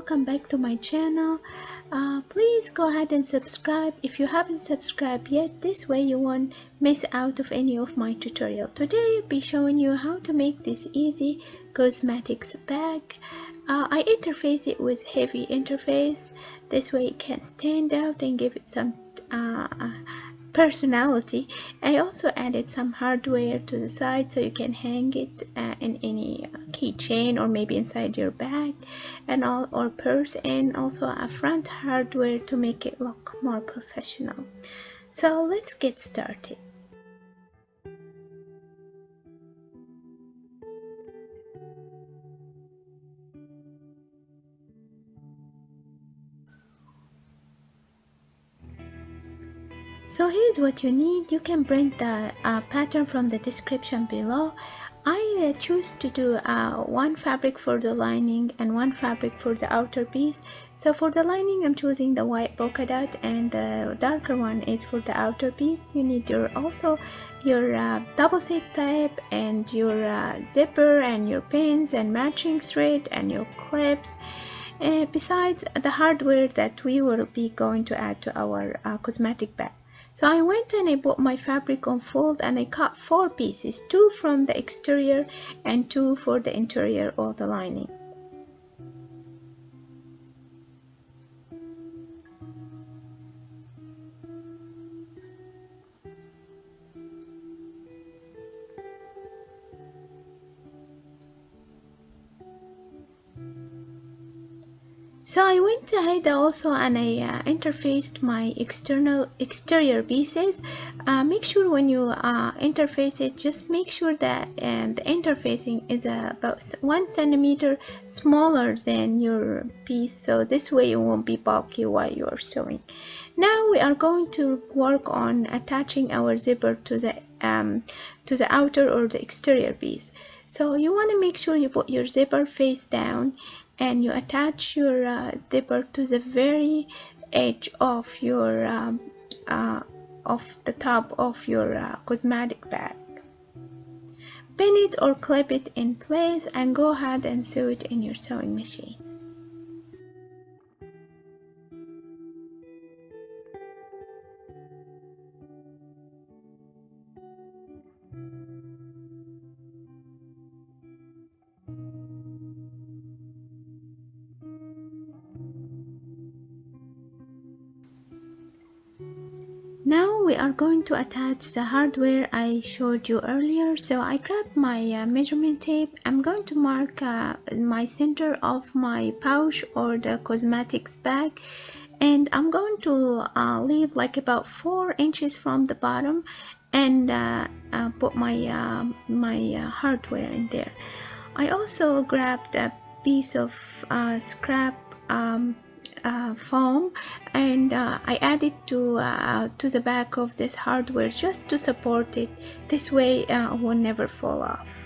welcome back to my channel. Please go ahead and subscribe if you haven't subscribed yet. This way you won't miss out of any of my tutorial. Today I'll be showing you how to make this easy cosmetics bag. I interface it with heavy interface. This way it can stand out and give it some personality. I also added some hardware to the side so you can hang it in any keychain or maybe inside your bag and all or purse, and also a front hardware to make it look more professional. So let's get started. So here's what you need. You can print the pattern from the description below. I choose to do one fabric for the lining and one fabric for the outer piece. So for the lining I'm choosing the white polka dot, and the darker one is for the outer piece. You need also your double set tape and your zipper and your pins and matching thread and your clips. Besides the hardware that we will be going to add to our cosmetic bag. So I went and I bought my fabric on fold, and I cut 4 pieces, 2 from the exterior and 2 for the interior or the lining. So I went ahead also and I interfaced my exterior pieces. Make sure when you interface it, just make sure that the interfacing is about 1 centimeter smaller than your piece, so this way it won't be bulky while you are sewing. Now we are going to work on attaching our zipper to the outer or the exterior piece. So you want to make sure you put your zipper face down and you attach your zipper to the very edge of your of the top of your cosmetic bag. Pin it or clip it in place and go ahead and sew it in your sewing machine. Now we are going to attach the hardware I showed you earlier. So I grabbed my measurement tape. I'm going to mark my center of my pouch or the cosmetics bag, and I'm going to leave like about 4 inches from the bottom and put my hardware in there. I also grabbed a piece of scrap foam, and I added to the back of this hardware just to support it. This way it will never fall off.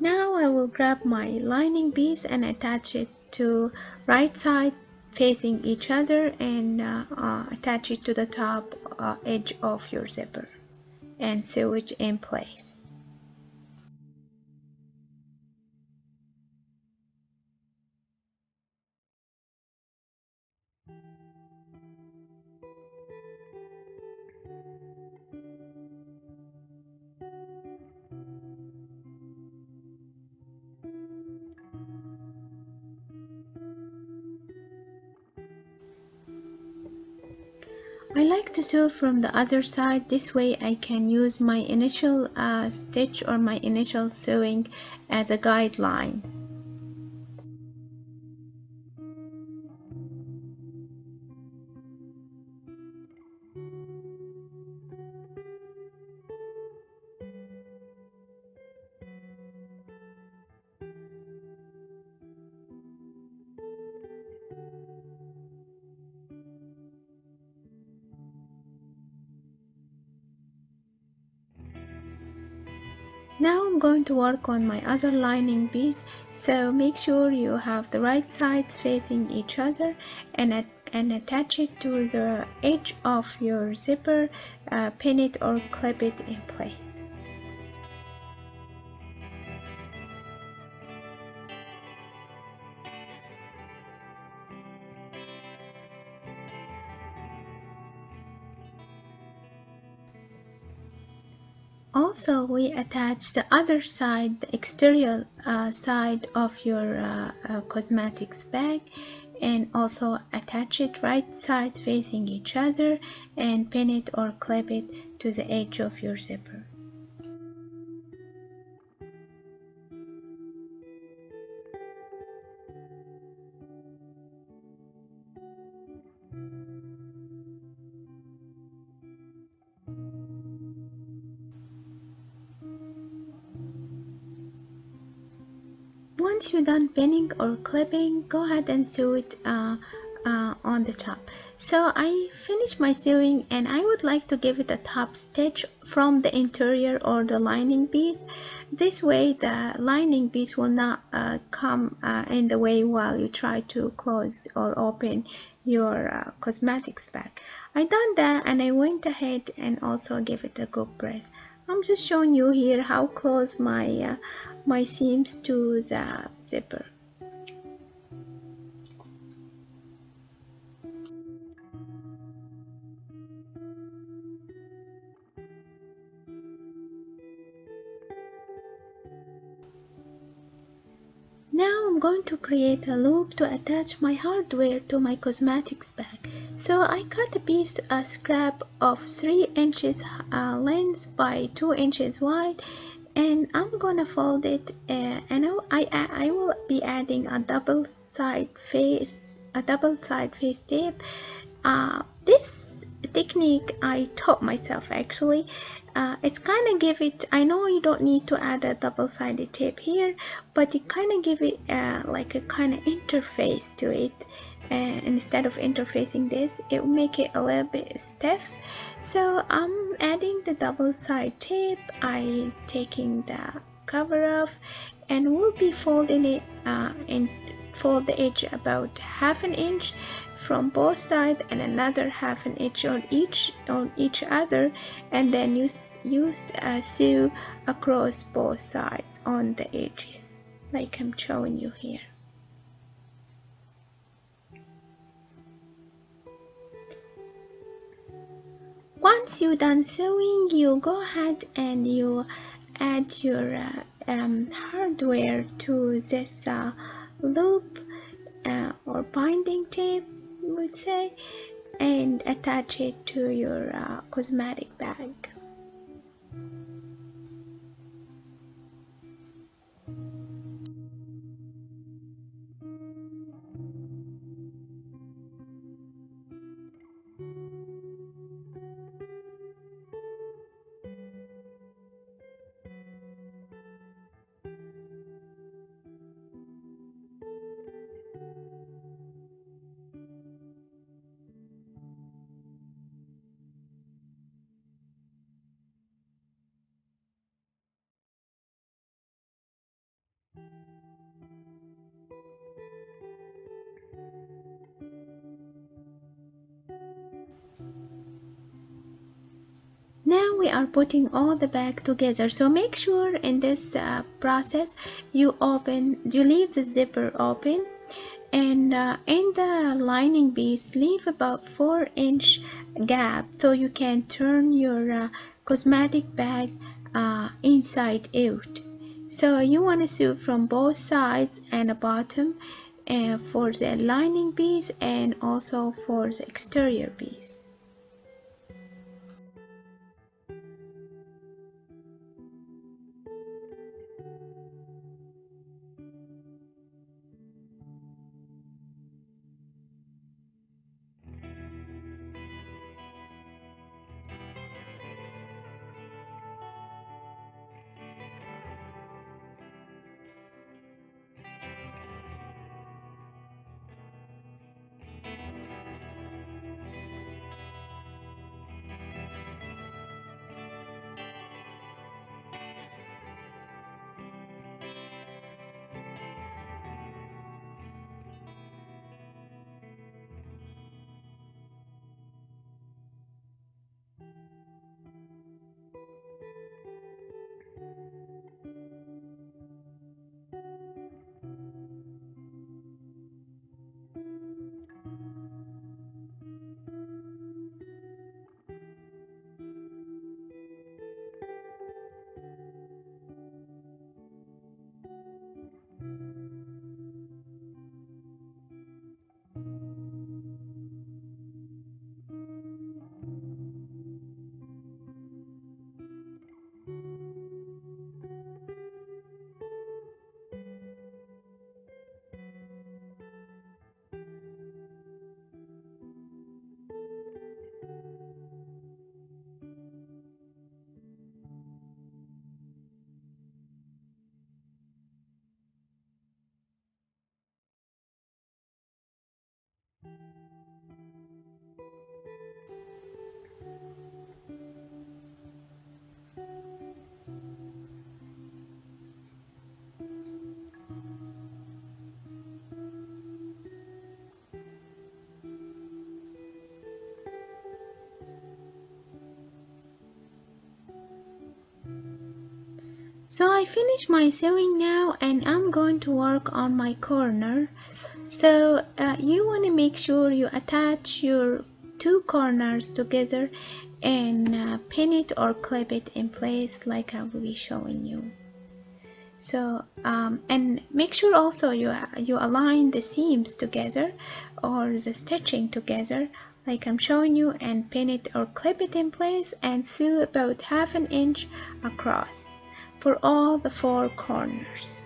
Now I will grab my lining piece and attach it to right side facing each other, and attach it to the top edge of your zipper and sew it in place. I like to sew from the other side. This way I can use my initial stitch or my initial sewing as a guideline. Now I'm going to work on my other lining piece, so make sure you have the right sides facing each other and attach it to the edge of your zipper, pin it or clip it in place. Also, we attach the other side, the exterior side of your cosmetics bag, and also attach it right sides facing each other and pin it or clip it to the edge of your zipper. Once you're done pinning or clipping, go ahead and sew it on the top. So I finished my sewing and I would like to give it a top stitch from the interior or the lining piece. This way the lining piece will not come in the way while you try to close or open your cosmetics bag. I done that and I went ahead and also give it a good press. I'm just showing you here how close my seams to the zipper. Now I'm going to create a loop to attach my hardware to my cosmetics bag. So I cut a piece, a scrap of 3 inches length by 2 inches wide, and I'm gonna fold it and I will be adding a double side face tape. This technique I taught myself actually. It's kind of give it, I know you don't need to add a double-sided tape here, but it kind of give it like a kind of interface to it. Instead of interfacing this, it will make it a little bit stiff. So I'm adding the double-sided tape. I taking the cover off and we'll be folding it and fold the edge about half an inch from both sides and another half an inch on each other, and then sew across both sides on the edges like I'm showing you here. Once you're done sewing, you go ahead and you add your hardware to this loop or binding tape, we would say, and attach it to your cosmetic bag. Now we are putting all the bag together, so make sure in this process you leave the zipper open, and in the lining piece leave about 4-inch gap so you can turn your cosmetic bag inside out. So you want to sew from both sides and the bottom for the lining piece and also for the exterior piece. So I finished my sewing now and I'm going to work on my corner. So you want to make sure you attach your two corners together and pin it or clip it in place like I will be showing you. So and make sure also you align the seams together or the stitching together like I'm showing you, and pin it or clip it in place and sew about half an inch across for all the four corners.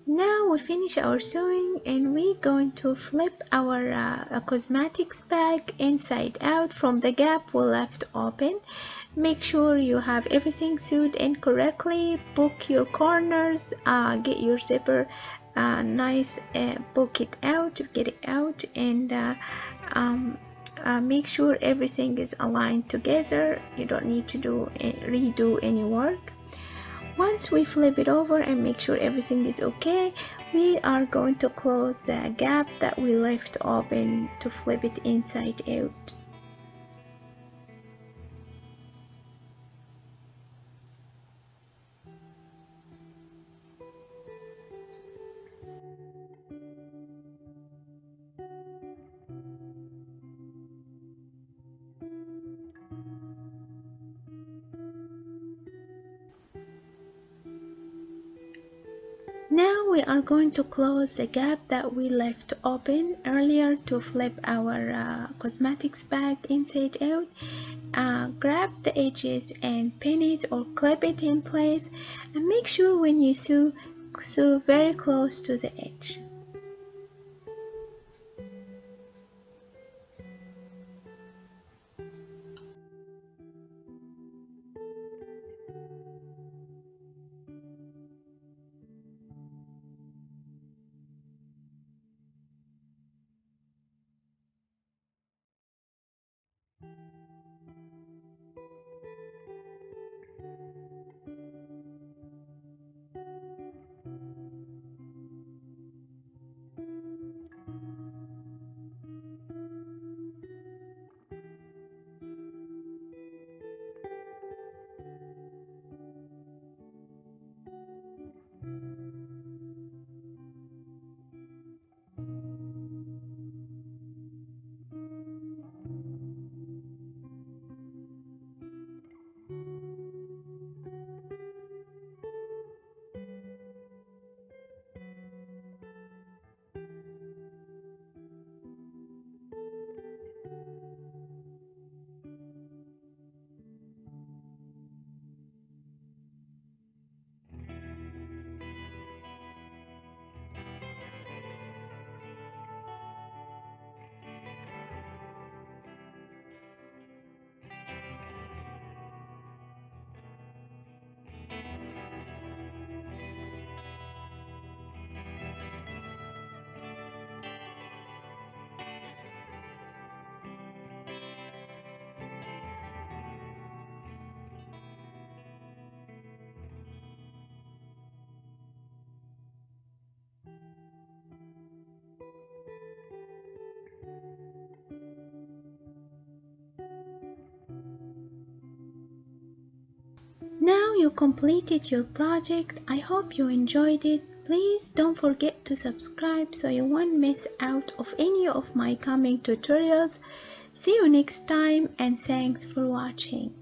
Now we finish our sewing and we're going to flip our cosmetics bag inside out from the gap we left open. Make sure you have everything sewed in correctly. Book your corners, get your zipper nice, book it out, get it out, and um, make sure everything is aligned together. You don't need to redo any work. Once we flip it over and make sure everything is okay, we are going to close the gap that we left open to flip it inside out. Now we are going to close the gap that we left open earlier to flip our cosmetics bag inside out. Grab the edges and pin it or clip it in place, and make sure when you sew very close to the edge. you completed your project. I hope you enjoyed it. Please don't forget to subscribe so you won't miss out of any of my coming tutorials. See you next time and thanks for watching.